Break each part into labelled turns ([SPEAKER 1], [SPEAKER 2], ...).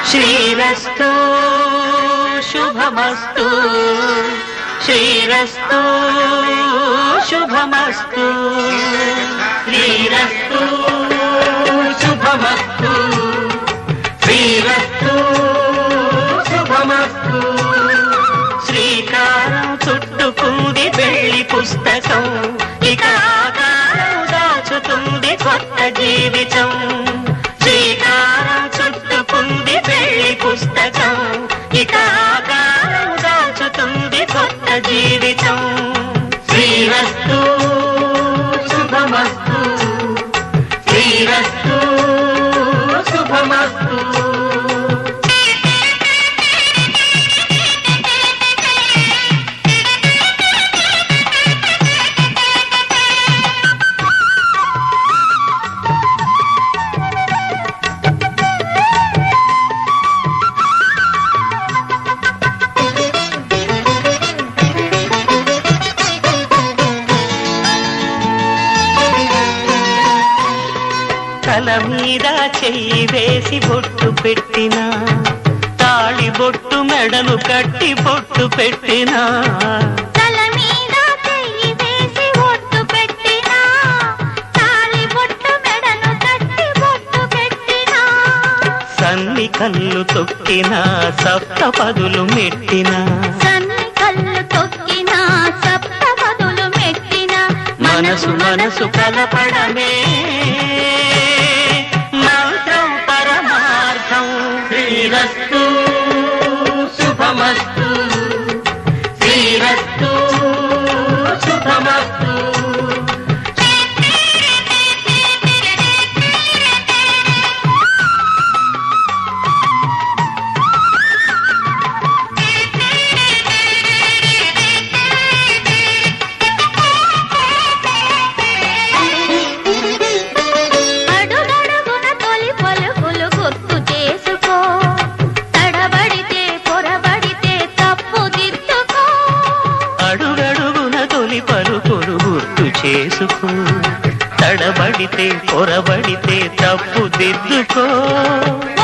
[SPEAKER 1] శ్రీరస్తు శుభమస్తు శ్రీరస్తు శుభమస్తు శ్రీరస్తు శుభమస్తు శ్రీరస్తు శుభమస్తు శ్రీకారం చుట్టుకుంది పెళ్లి పుస్తకం ఇక ఆకారం దాచుతుంది కొత్త జీవితం శ్రీకారం చుట్టుకుంది పెళ్లి పుస్తకం ఇక ఆకారం దాచుతుంది కొత్త జీవితం శ్రీరస్తు శుభమస్తు శ్రీరస్తు శుభమస్తు తల మీద చెయ్యి వేసి బొట్టు పెట్టినా తాళి బొట్టు మెడను కట్టి బొట్టు పెట్టినా
[SPEAKER 2] తల మీద చెయ్యి వేసి బొట్టు పెట్టినా తాళి బొట్టు మెడను కట్టి బొట్టు పెట్టినా
[SPEAKER 1] సన్ని కళ్ళు తొక్కినా సప్త పదులు మెట్టినా
[SPEAKER 2] సన్ని కళ్ళు తొక్కినా సప్త పదులు మెట్టినా
[SPEAKER 1] మనసు మనసు కలపడమే మంత్రం పరమార్థం శ్రీరస్తు శుభమస్తు శ్రీరస్తు శుభమస్తు చేసుకో తడబడితే పొరబడితే తప్పు దిద్దుకో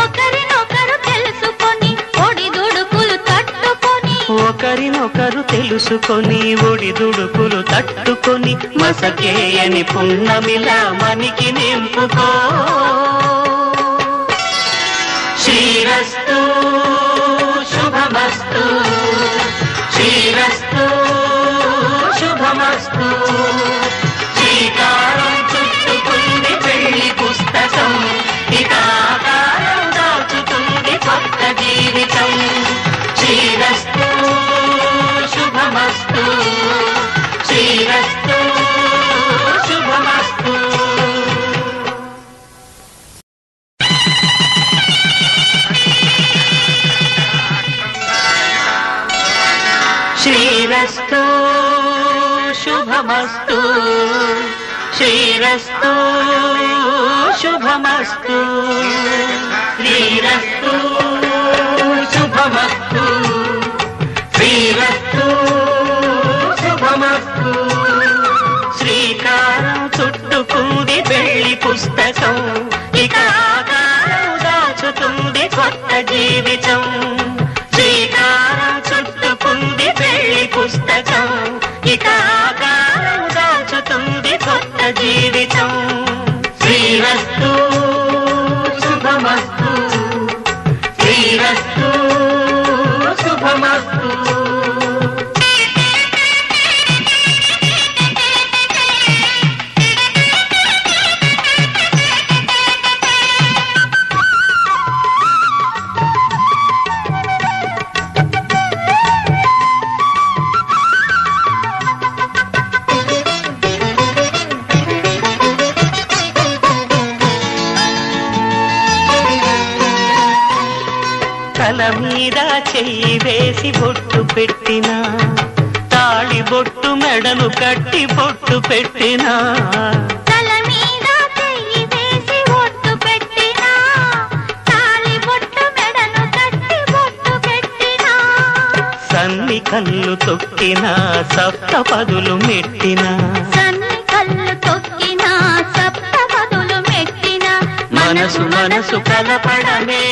[SPEAKER 2] ఒకరినొకరు తెలుసుకొని ఒడిదుడుకులు తట్టుకొని
[SPEAKER 1] ఒకరినొకరు తెలుసుకొని ఒడిదుడుకులు తట్టుకొని మసకేయని పున్నమిలా మనికి నింపుకో శ్రీరస్తు శుభమస్తు శ్రీరస్తు శుభమస్తు శ్రీకారం చుట్టుకుంది పెళ్లి పుస్తకం ఇక ఆకారం దాచుతుంది కొత్త జీవితం శ్రీరస్తు శుభమస్తు శ్రీరస్తు శుభమస్తు శ్రీరస్తు శుభమస్తు శ్రీరస్తు శుభమస్తు శ్రీరస్తు శుభమస్తు శ్రీరస్తు శుభమస్తు శ్రీకారం చుట్టుకుంది పెళ్లి పుస్తకం ఇక ఆకారం దాచుతుంది కొత్త జీవితం శ్రీకారం చుట్టుకుంది పెళ్లి పుస్తకం ఇక ఆకారం దాచుతుంది కొత్త జీవితం శ్రీరస్తు శుభమస్తు శ్రీరస్తు శుభమస్తు తల మీద చెయ్యి వేసి బొట్టు పెట్టినా తాళి బొట్టు మెడను కట్టి బొట్టు పెట్టినా
[SPEAKER 2] తల మీద చెయ్యి వేసి బొట్టు పెట్టినా తాళి బొట్టు మెడను కట్టి బొట్టు పెట్టినా
[SPEAKER 1] సన్ని కళ్ళు తొక్కినా సప్త పదులు మెట్టినా
[SPEAKER 2] సన్ని కళ్ళు తొక్కి
[SPEAKER 1] మనసు మనసు కలపడమే